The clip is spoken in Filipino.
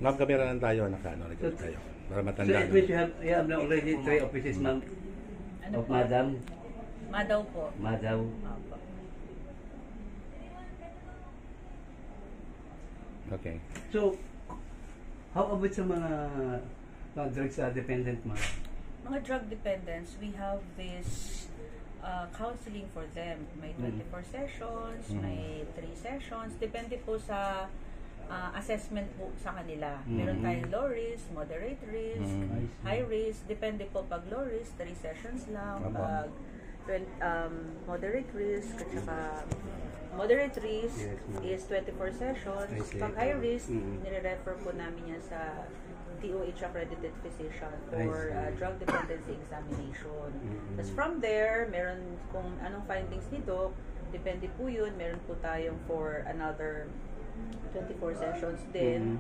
Ma'am, kamera lang tayo, nag-record tayo. Para So matanda. it means you have now already 3 offices, ma'am, Ano of po? Madam Madaw po. Madaw. Opo. Okay. So, how about sa mga drugs dependent, ma'am? Mga drug dependents, we have this counseling for them. May 24 sessions, may 3 sessions. Depende po sa assessment po sa kanila. Meron tayong low risk, moderate risk, high risk. Depende po pag low risk, 3 sessions lang. Pag moderate risk, at saka moderate risk is 24 sessions. Pag high risk, nire-refer po namin yan sa DOH accredited physician for drug dependency examination. Tapos from there, meron kung anong findings ni Doc, depende po yun, meron po tayong for another 24 sessions din